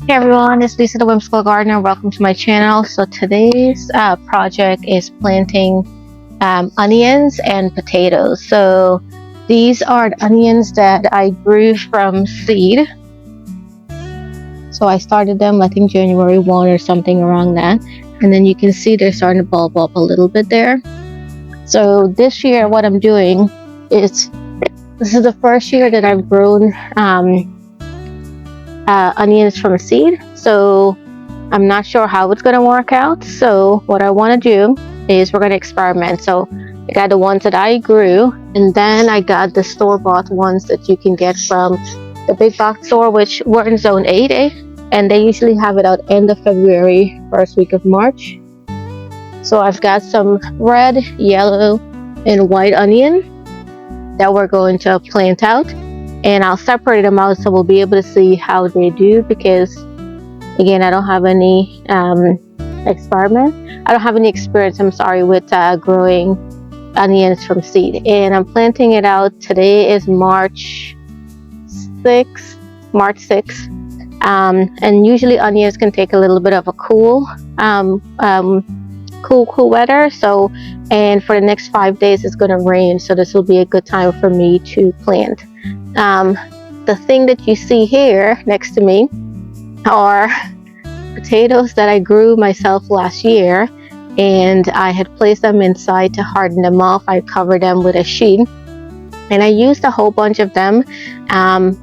Hey everyone, it's Lisa the Whimsical Gardener. Welcome to my channel. So today's project is planting onions and potatoes. So these are the onions that I grew from seed. So I started them I think January 1 or something around that. And then you can see they're starting to bulb up a little bit there. So this year what I'm doing is, this is the first year that I've grown onions from seed, so I'm not sure how it's going to work out. So what I want to do is we're going to experiment. So I got the ones that I grew, and then I got the store-bought ones that you can get from the big box store, which were in zone 8A, and they usually have it out end of February, first week of March. So I've got some red, yellow, and white onion that we're going to plant out, and I'll separate them out so we'll be able to see how they do, because again, I don't have any experience, I'm sorry, with growing onions from seed. And I'm planting it out. Today is March 6th. And usually onions can take a little bit of a cool weather. So, and for the next 5 days it's going to rain, so this will be a good time for me to plant. The thing that you see here next to me are potatoes that I grew myself last year, and I had placed them inside to harden them off. I covered them with a sheet, and I used a whole bunch of them,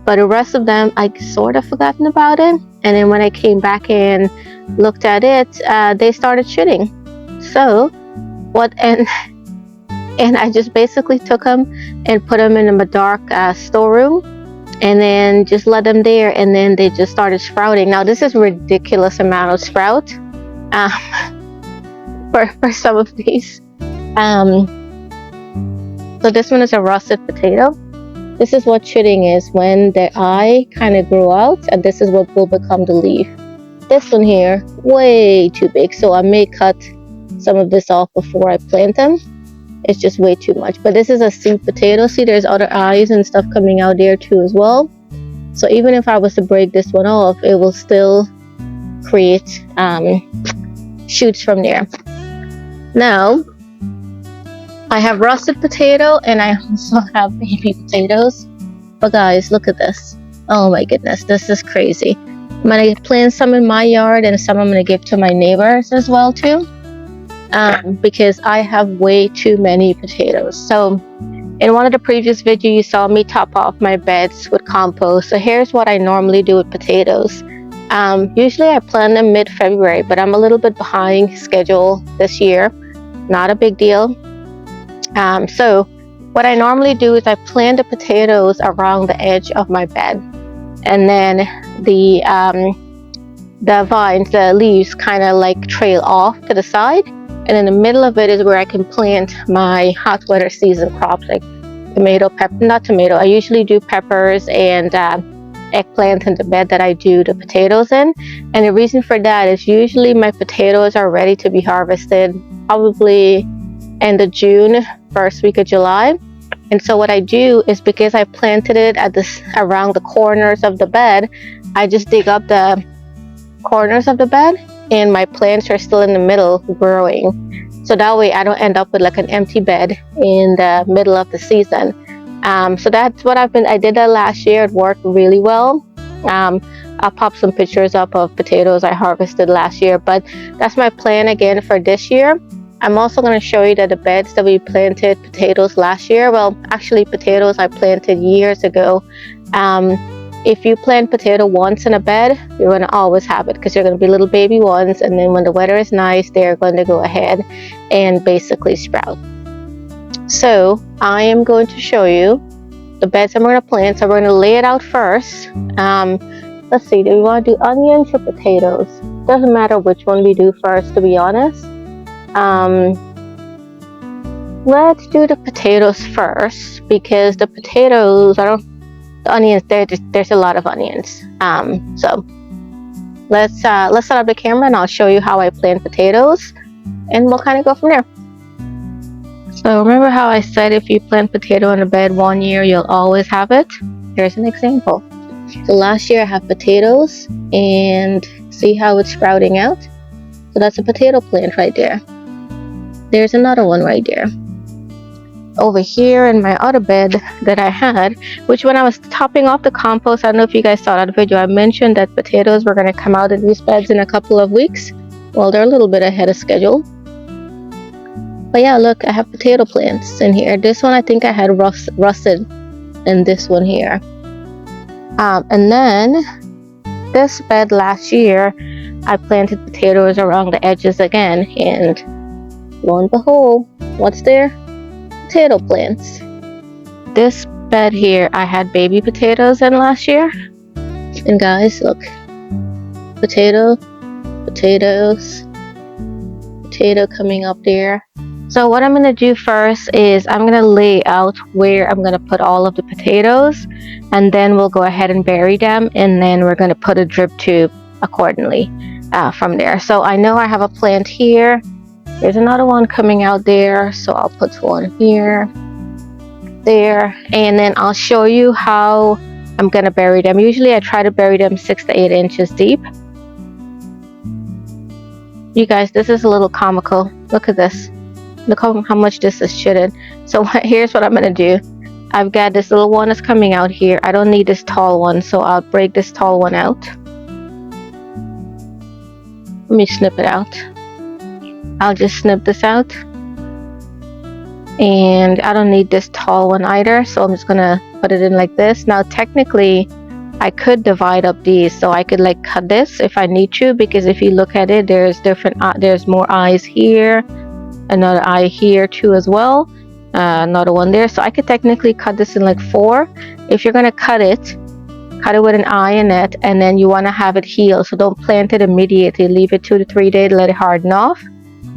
but the rest of them I sort of forgotten about it. And then when I came back and looked at it, they started chitting. So and I just basically took them and put them in a dark storeroom, and then just let them there, and then they just started sprouting. Now this is a ridiculous amount of sprout for some of these. So this one is a russet potato. This is what chitting is, when the eye kind of grew out, and this is what will become the leaf. This one here, way too big, so I may cut some of this off before I plant them. It's just way too much. But this is a seed potato. See, there's other eyes and stuff coming out there too as well. So even if I was to break this one off, it will still create shoots from there. Now I have russet potato, and I also have baby potatoes. But guys, look at this. Oh my goodness, this is crazy. I'm gonna plant some in my yard, and some I'm gonna give to my neighbors as well too. Because I have way too many potatoes. So in one of the previous videos you saw me top off my beds with compost. So here's what I normally do with potatoes. Usually I plant them mid-February, but I'm a little bit behind schedule this year. Not a big deal. So what I normally do is I plant the potatoes around the edge of my bed, and then the vines, the leaves kind of like trail off to the side. And in the middle of it is where I can plant my hot weather season crops, like I usually do peppers and eggplant in the bed that I do the potatoes in. And the reason for that is usually my potatoes are ready to be harvested probably end of June, first week of July. And so what I do is, because I planted it around the corners of the bed, I just dig up the corners of the bed, and my plants are still in the middle growing. So that way I don't end up with like an empty bed in the middle of the season. So that's what I did that last year. It worked really well. I'll pop some pictures up of potatoes I harvested last year, but that's my plan again for this year. I'm also going to show you that the beds that we planted potatoes last year, well, actually potatoes I planted years ago. If you plant potato once in a bed, you're going to always have it, because you're going to be little baby ones, and then when the weather is nice, they're going to go ahead and basically sprout. So I am going to show you the beds I'm going to plant. So we're going to lay it out first. Let's see, do we want to do onions or potatoes? Doesn't matter which one we do first, to be honest. Let's do the potatoes first, because the potatoes, the onions, there's a lot of onions. So let's set up the camera, and I'll show you how I plant potatoes, and we'll kind of go from there. So remember how I said if you plant potato in a bed one year, you'll always have it? Here's an example. So last year I have potatoes, and see how it's sprouting out? So that's a potato plant right there. There's another one right there. Over here in my other bed that I had, which when I was topping off the compost, I don't know if you guys saw that video, I mentioned that potatoes were going to come out of these beds in a couple of weeks. Well, they're a little bit ahead of schedule. But yeah, look, I have potato plants in here. This one I think I had rusted in this one here. And then this bed last year, I planted potatoes around the edges again, and lo and behold, what's there? Potato plants. This bed here, I had baby potatoes in last year, and guys, look, potato, potatoes, potato coming up there. So what I'm going to do first is I'm going to lay out where I'm going to put all of the potatoes, and then we'll go ahead and bury them, and then we're going to put a drip tube accordingly from there. So I know I have a plant here. There's another one coming out there, so I'll put one here, there, and then I'll show you how I'm going to bury them. Usually I try to bury them 6 to 8 inches deep. You guys, this is a little comical. Look at this. Look how much this is chitted. So here's what I'm going to do. I've got this little one that's coming out here. I don't need this tall one, so I'll break this tall one out. Let me snip it out. I'll just snip this out. And I don't need this tall one either, so I'm just going to put it in like this. Now technically, I could divide up these, so I could like cut this if I need to, because if you look at it, there's there's more eyes here. Another eye here too as well, another one there, so I could technically cut this in like 4. If you're going to cut it with an eye in it, and then you want to have it heal, so don't plant it immediately. Leave it 2 to 3 days, let it harden off,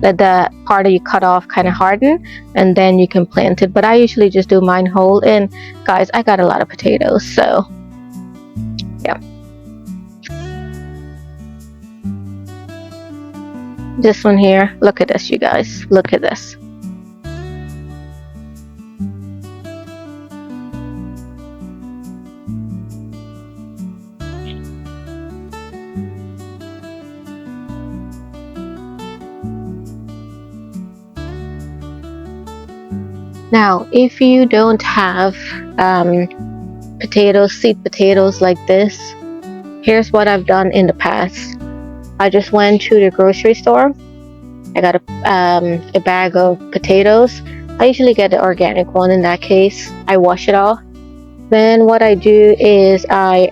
let the part that you cut off kind of harden, and then you can plant it. But I usually just do mine whole, and guys, I got a lot of potatoes, so yeah. This one here, look at this, you guys, look at this. Now, if you don't have potatoes, seed potatoes like this, here's what I've done in the past. I just went to the grocery store. I got a bag of potatoes. I usually get the organic one in that case. I wash it off. Then what I do is I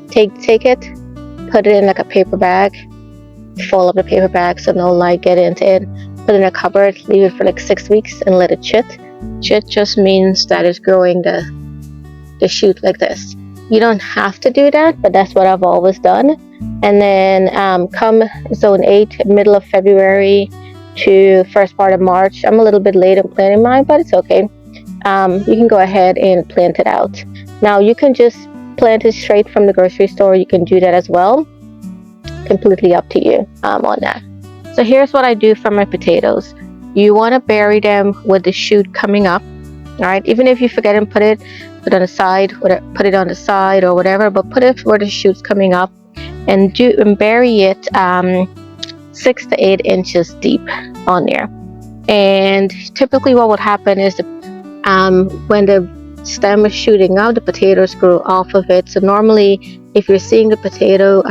take it, put it in like a paper bag, fold up the paper bag so no light get into it. Put it in a cupboard, leave it for like 6 weeks, and let it chit. Chit just means that it's growing the shoot like this. You don't have to do that, but that's what I've always done. And then come zone 8, middle of February to first part of March. I'm a little bit late in planting mine, but it's okay. You can go ahead and plant it out. Now you can just plant it straight from the grocery store. You can do that as well. Completely up to you on that. So here's what I do for my potatoes. You want to bury them with the shoot coming up. All right, even if you forget and put it on the side, put it on the side or whatever, but put it where the shoot's coming up, and bury it 6 to 8 inches deep on there. And typically what would happen is when the stem is shooting up, the potatoes grow off of it. So normally if you're seeing the potato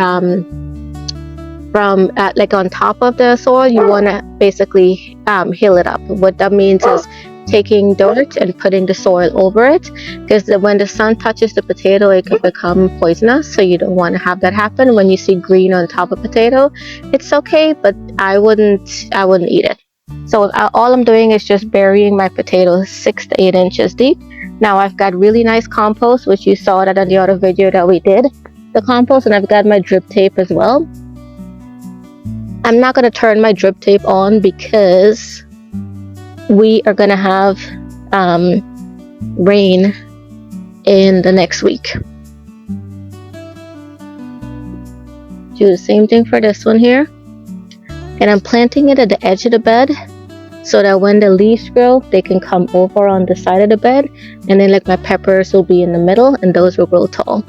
from like on top of the soil, you want to basically heal it up. What that means is taking dirt and putting the soil over it, because when the sun touches the potato, it can become poisonous. So you don't want to have that happen. When you see green on top of potato, it's okay, but I wouldn't eat it. So all I'm doing is just burying my potatoes 6 to 8 inches deep. Now I've got really nice compost, which you saw that on the other video that we did, the compost, and I've got my drip tape as well. I'm not going to turn my drip tape on because we are going to have rain in the next week. Do the same thing for this one here. And I'm planting it at the edge of the bed so that when the leaves grow, they can come over on the side of the bed, and then like my peppers will be in the middle and those will grow tall.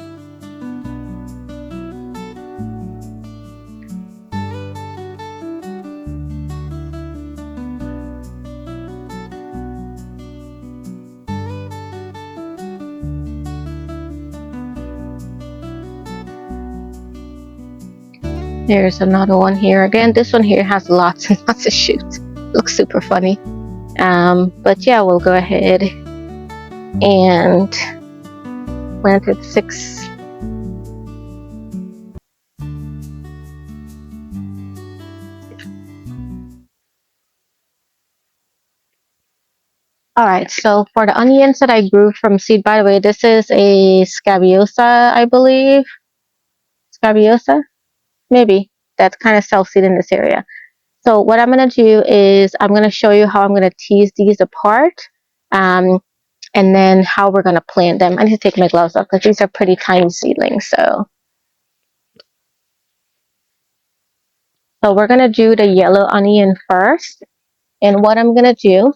There's another one here. Again, this one here has lots and lots of shoots. Looks super funny. But yeah, we'll go ahead and plant it 6. Alright, so for the onions that I grew from seed, by the way, this is a scabiosa, I believe. Scabiosa? Maybe. That's kind of self-seed in this area. So what I'm going to do is I'm going to show you how I'm going to tease these apart, and then how we're going to plant them. I need to take my gloves off because these are pretty tiny seedlings. So we're going to do the yellow onion first. And what I'm going to do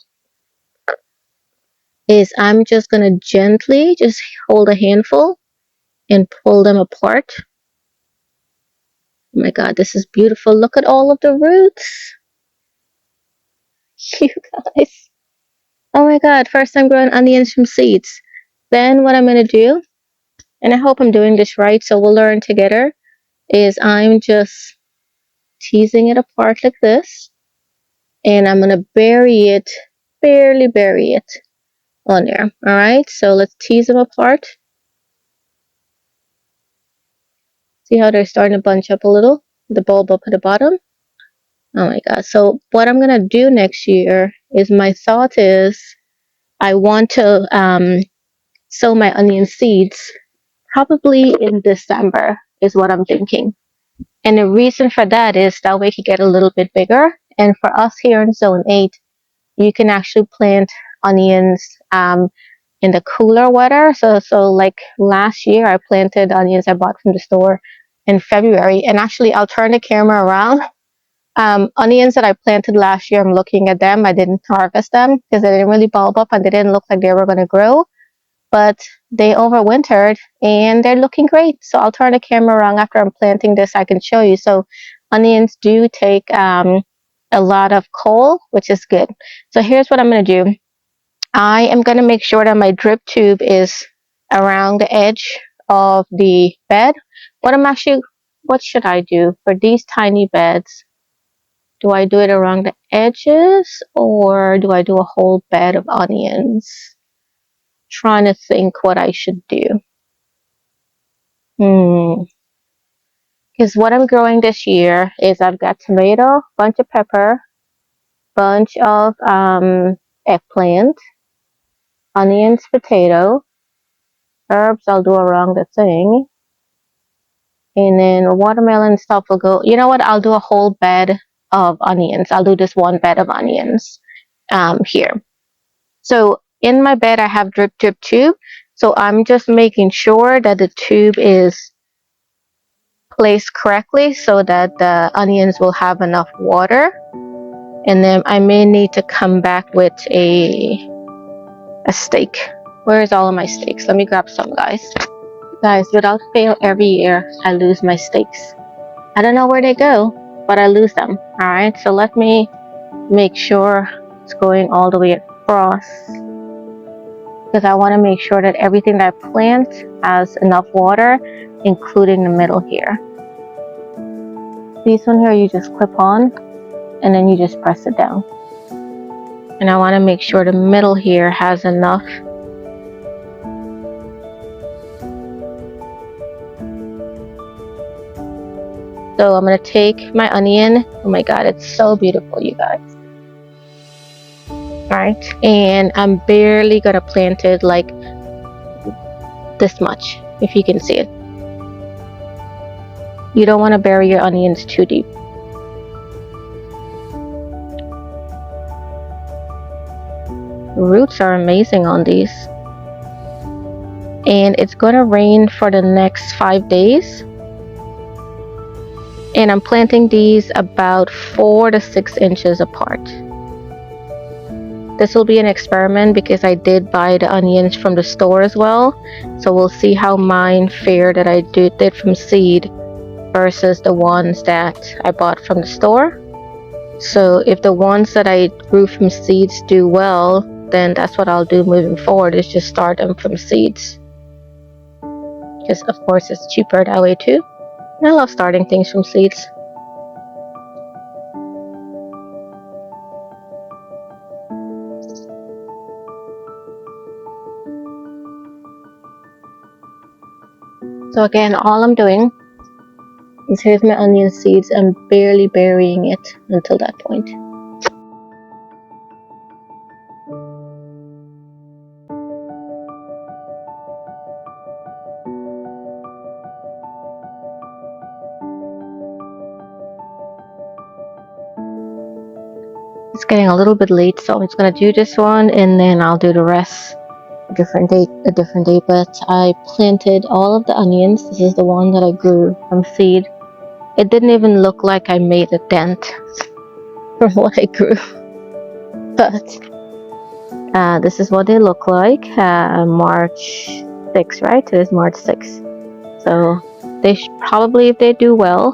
is I'm just going to gently just hold a handful and pull them apart. Oh my God, this is beautiful. Look at all of the roots. You guys. Oh my God, first time growing onions from seeds. Then what I'm going to do, and I hope I'm doing this right, so we'll learn together, is I'm just teasing it apart like this. And I'm going to bury it, barely bury it on there. All right, so let's tease them apart. See how they're starting to bunch up a little? The bulb up at the bottom. Oh my God. So what I'm going to do next year is, my thought is I want to sow my onion seeds probably in December is what I'm thinking. And the reason for that is that way it can get a little bit bigger. And for us here in Zone 8, you can actually plant onions in the cooler weather. So like last year, I planted onions I bought from the store in February. And actually, I'll turn the camera around. Onions that I planted last year, I'm looking at them. I didn't harvest them because they didn't really bulb up and they didn't look like they were going to grow. But they overwintered and they're looking great. So I'll turn the camera around after I'm planting this. I can show you. So onions do take a lot of coal, which is good. So here's what I'm going to do. I am going to make sure that my drip tube is around the edge of the bed. What should I do for these tiny beds? Do I do it around the edges or do I do a whole bed of onions? Trying to think what I should do. Because what I'm growing this year is I've got tomato, bunch of pepper, bunch of eggplant, onions, potato, herbs I'll do around the thing, and then watermelon stuff will go. You know what? I'll do a whole bed of onions. I'll do this one bed of onions here. So in my bed I have drip tube. So I'm just making sure that the tube is placed correctly so that the onions will have enough water. And then I may need to come back with a stake. Where's all of my stakes? Let me grab some, guys. Guys, without fail, every year I lose my stakes. I don't know where they go, but I lose them. Alright, so let me make sure it's going all the way across, because I want to make sure that everything that I plant has enough water, including the middle here. This one here you just clip on and then you just press it down. And I want to make sure the middle here has enough. So I'm going to take my onion. Oh my God, it's so beautiful, you guys. Alright, and I'm barely going to plant it like this much, if you can see it. You don't want to bury your onions too deep. Roots are amazing on these. And it's going to rain for the next 5 days. And I'm planting these about 4 to 6 inches apart. This will be an experiment because I did buy the onions from the store as well. So we'll see how mine fare that I did from seed versus the ones that I bought from the store. So if the ones that I grew from seeds do well, then that's what I'll do moving forward, is just start them from seeds. Because of course it's cheaper that way too. And I love starting things from seeds. So again, all I'm doing is here's my onion seeds. I'm barely burying it until that point. It's getting a little bit late, so I'm just gonna do this one and then I'll do the rest a different day. But I planted all of the onions. This is the one that I grew from seed. It didn't even look like I made a dent from what I grew, but this is what they look like. March 6th, right? It is March 6th. So they probably, if they do well,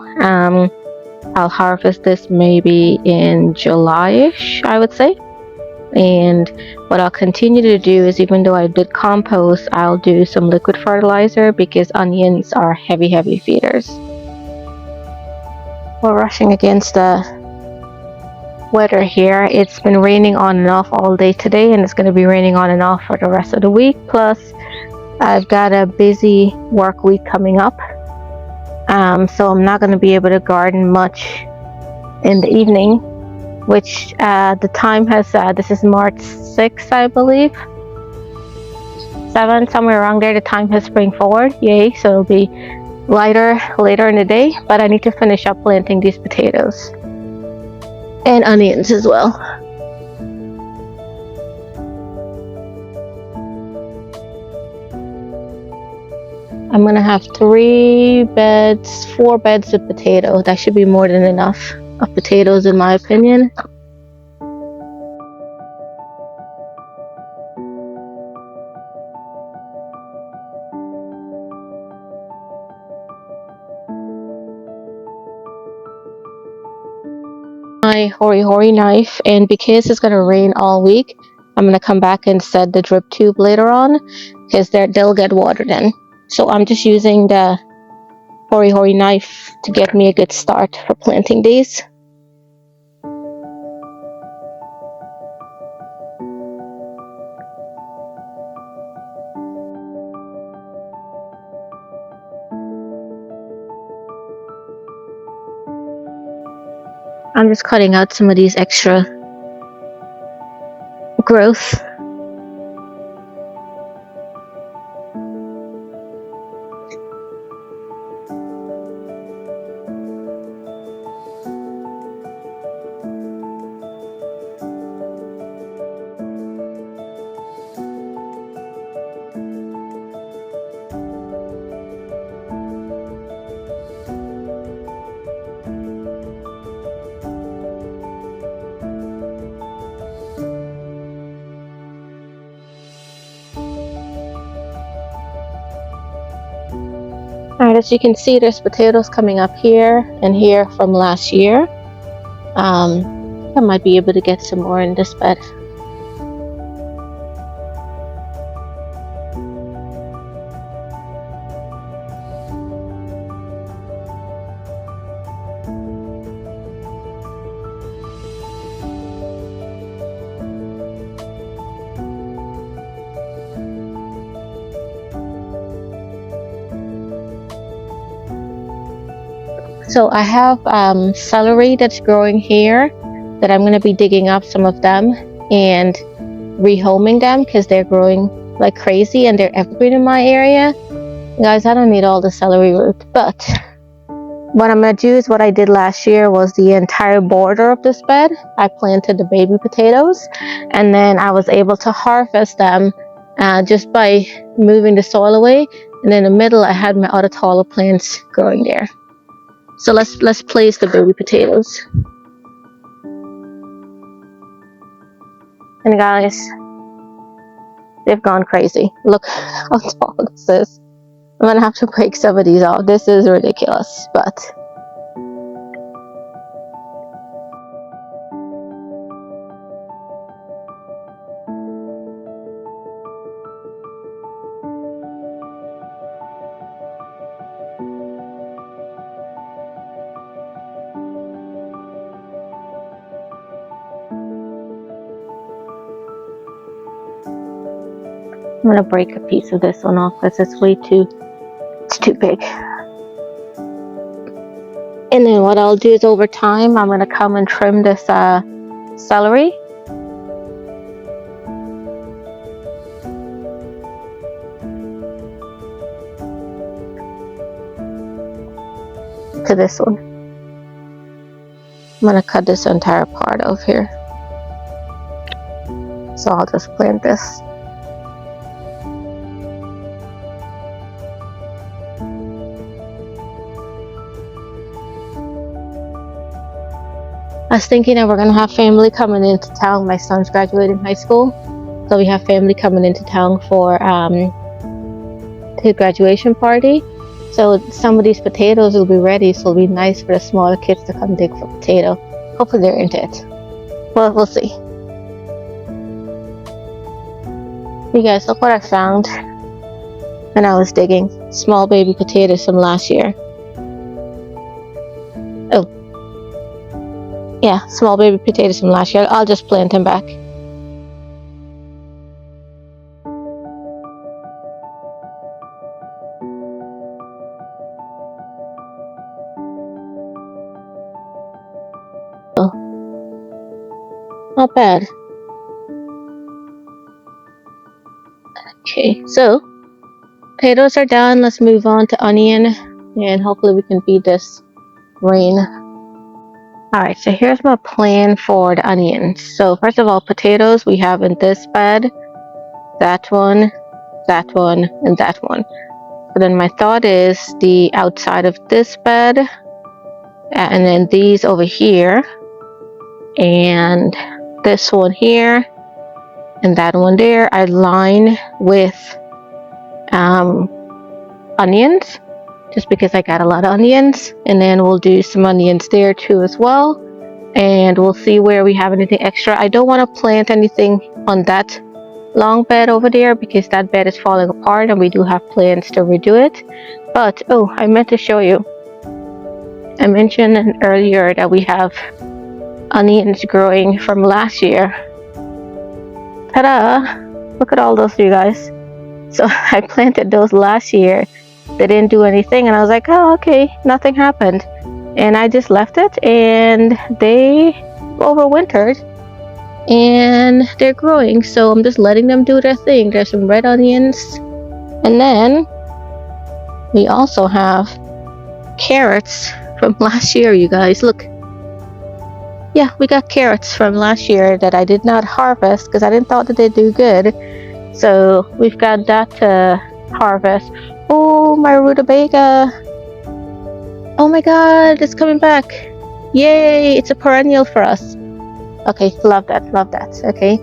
I'll harvest this maybe in July-ish, I would say. And what I'll continue to do is, even though I did compost, I'll do some liquid fertilizer because onions are heavy feeders. We're rushing against the weather here. It's been raining on and off all day today, and it's going to be raining on and off for the rest of the week. Plus, I've got a busy work week coming up. So I'm not going to be able to garden much in the evening, which the time has, this is March 6th, I believe. 7, somewhere around there, the time has spring forward. Yay, so it'll be lighter later in the day, but I need to finish up planting these potatoes. And onions as well. I'm gonna have 4 beds of potatoes. That should be more than enough of potatoes in my opinion. My hori knife, and because it's gonna rain all week, I'm gonna come back and set the drip tube later on because they'll get watered in. So I'm just using the hori knife to get me a good start for planting these. I'm just cutting out some of these extra growth. Alright, as you can see, there's potatoes coming up here and here from last year. I might be able to get some more in this bed. So I have celery that's growing here that I'm going to be digging up some of them and rehoming them because they're growing like crazy and they're evergreen in my area. Guys, I don't need all the celery root, but what I'm going to do is what I did last year was the entire border of this bed. I planted the baby potatoes and then I was able to harvest them just by moving the soil away. And in the middle, I had my other taller plants growing there. So let's place the baby potatoes. And guys, they've gone crazy. Look how tall this is. I'm gonna have to break some of these off. This is ridiculous, but I'm gonna break a piece of this one off because it's too big. And then what I'll do is over time, I'm gonna come and trim this celery. To this one. I'm gonna cut this entire part off here. So I'll just plant this. I was thinking that we're gonna have family coming into town. My son's graduating high school, so we have family coming into town for his graduation party. So some of these potatoes will be ready, so it'll be nice for the smaller kids to come dig for potato. Hopefully they're into it. Well, we'll see. You guys, look what I found when I was digging. Small baby potatoes from last year. Oh. Yeah, small baby potatoes from last year. I'll just plant them back. Oh. Not bad. Okay, so potatoes are done. Let's move on to onion, and hopefully we can beat this rain. Alright, so here's my plan for the onions. So first of all, potatoes we have in this bed, that one, and that one. But then my thought is the outside of this bed, and then these over here, and this one here, and that one there, I line with onions, just because I got a lot of onions. And then we'll do some onions there too as well, and we'll see where we have anything extra. I don't want to plant anything on that long bed over there because that bed is falling apart and we do have plans to redo it. But oh, I meant to show you, I mentioned earlier that we have onions growing from last year. Ta-da! Look at all those, you guys. So I planted those last year. They didn't do anything, and I was like, oh, okay, nothing happened. And I just left it, and they overwintered, and they're growing. So I'm just letting them do their thing. There's some red onions, and then we also have carrots from last year, you guys. Look. Yeah, we got carrots from last year that I did not harvest because I didn't thought that they'd do good. So we've got that to harvest. Oh, my rutabaga. Oh my god, it's coming back. Yay, it's a perennial for us. Okay, love that. Okay.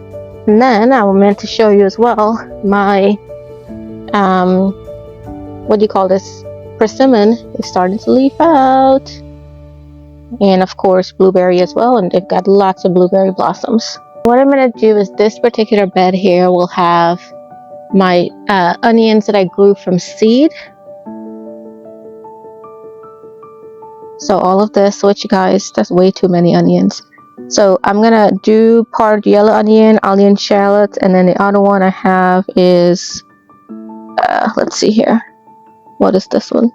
And then I meant to show you as well my, what do you call this? Persimmon is starting to leaf out. And of course blueberry as well, and they've got lots of blueberry blossoms. What I'm going to do is this particular bed here will have my onions that I grew from seed. So all of this, which you guys, that's way too many onions. So I'm going to do part yellow onion shallots, and then the other one I have is, let's see here. What is this one?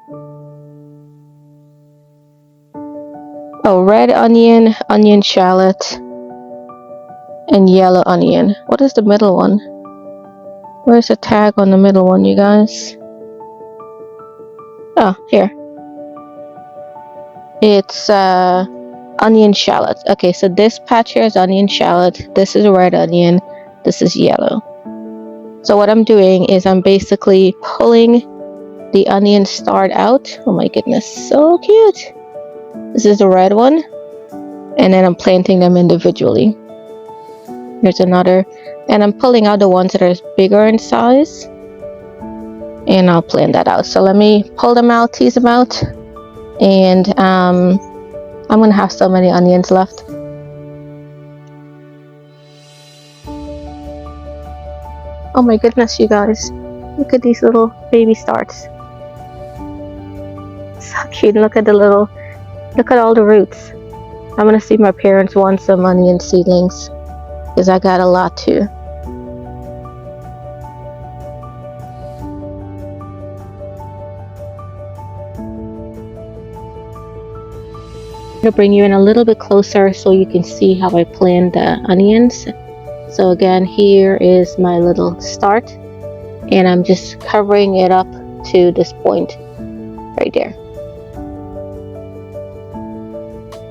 Oh, red onion shallot, and yellow onion. What is the middle one? Where's the tag on the middle one, you guys? Oh, here. It's onion shallot. Okay, so this patch here is onion shallot. This is red onion. This is yellow. So what I'm doing is I'm basically pulling the onion start out. Oh my goodness, so cute. This is the red one, and then I'm planting them individually. Here's another, and I'm pulling out the ones that are bigger in size, and I'll plan that out. So let me pull them out, tease them out, and I'm gonna have so many onions left. Oh my goodness, you guys, look at these little baby starts. So cute. Look at all the roots. I'm gonna see if my parents want some onion seedlings, because I got a lot too. I'm gonna bring you in a little bit closer so you can see how I planned the onions. So again, here is my little start, and I'm just covering it up to this point right there.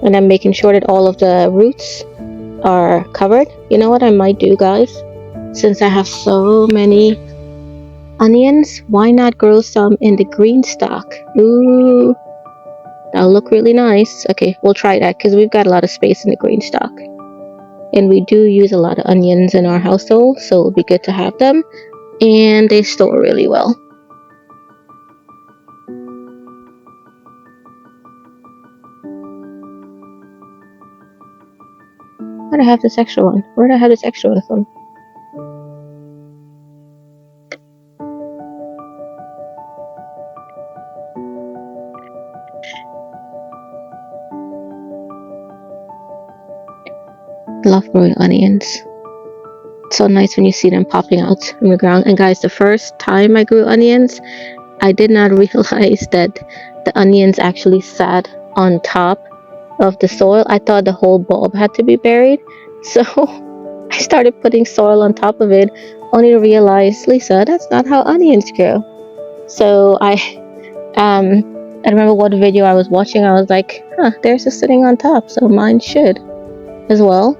And I'm making sure that all of the roots are covered. You know what I might do, guys? Since I have so many onions, why not grow some in the green stock? Ooh, that'll look really nice. Okay, we'll try that because we've got a lot of space in the green stock. And we do use a lot of onions in our household, so it'll be good to have them. And they store really well. Where do I have this extra one? Where do I have this extra one from? Love growing onions. It's so nice when you see them popping out from the ground. And guys, the first time I grew onions, I did not realize that the onions actually sat on top of the soil. I thought the whole bulb had to be buried. So I started putting soil on top of it, only to realize, Lisa, that's not how onions grow. So I remember what video I was watching. I was like, huh, theirs is sitting on top, so mine should as well.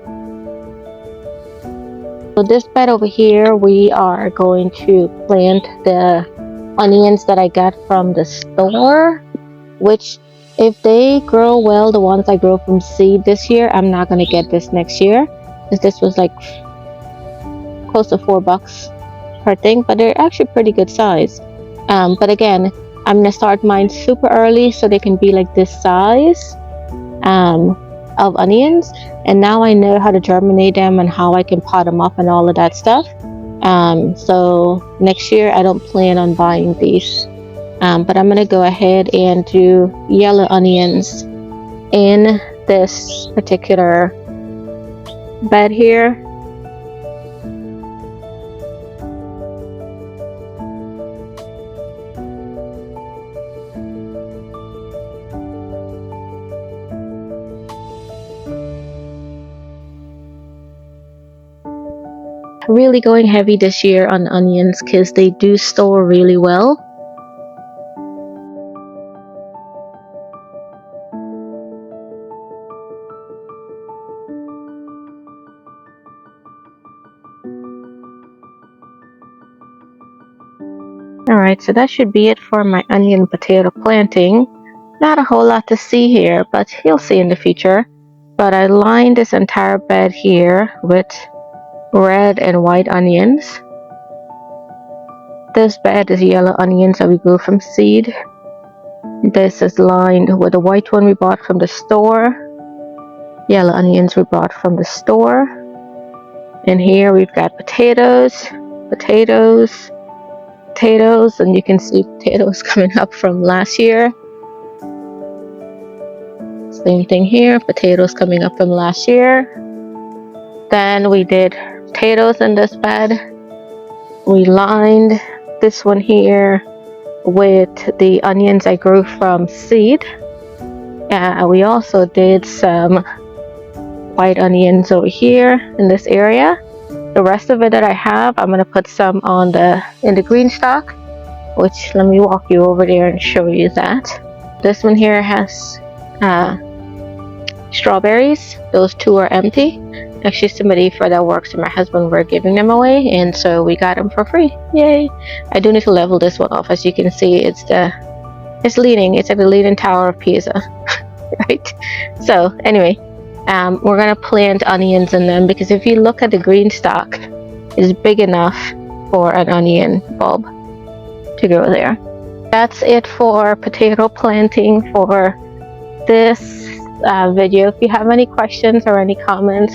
So this bed over here, we are going to plant the onions that I got from the store, which if they grow well, the ones I grow from seed this year, I'm not going to get this next year, because this was like close to $4 per thing, but they're actually pretty good size. But again, I'm going to start mine super early so they can be like this size of onions, and now I know how to germinate them and how I can pot them up and all of that stuff. So next year I don't plan on buying these, but I'm gonna go ahead and do yellow onions in this particular bed here. Really going heavy this year on onions because they do store really well. Alright, so that should be it for my onion potato planting. Not a whole lot to see here, but you'll see in the future. But I lined this entire bed here with red and white onions. This bed is yellow onions that we grew from seed. This is lined with the white one we bought from the store. Yellow onions we bought from the store. And here we've got potatoes, potatoes, potatoes, and you can see potatoes coming up from last year. Same thing here, potatoes coming up from last year. Then we did potatoes in this bed. We lined this one here with the onions I grew from seed. We also did some white onions over here in this area. The rest of it that I have, I'm gonna put some in the green stock, which let me walk you over there and show you that. This one here has strawberries. Those two are empty. Actually, somebody for that works and my husband were giving them away, and so we got them for free. Yay! I do need to level this one off. As you can see, it's leaning. It's like the Leaning Tower of Pisa, right? So anyway, we're going to plant onions in them, because if you look at the green stalk, it's big enough for an onion bulb to grow there. That's it for potato planting for this video. If you have any questions or any comments,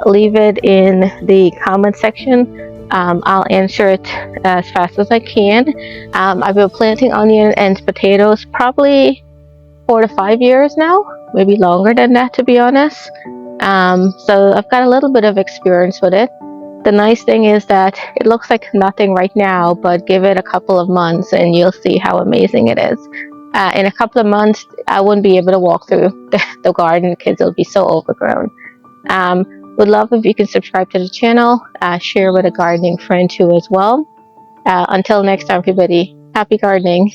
leave it in the comment section. I'll answer it as fast as I can. I've been planting onion and potatoes probably 4 to 5 years now, maybe longer than that, to be honest. So I've got a little bit of experience with it. The nice thing is that it looks like nothing right now, but give it a couple of months and you'll see how amazing it is. In a couple of months, I wouldn't be able to walk through the garden because it'll be so overgrown. Would love if you can subscribe to the channel, share with a gardening friend too as well. Until next time, everybody, happy gardening.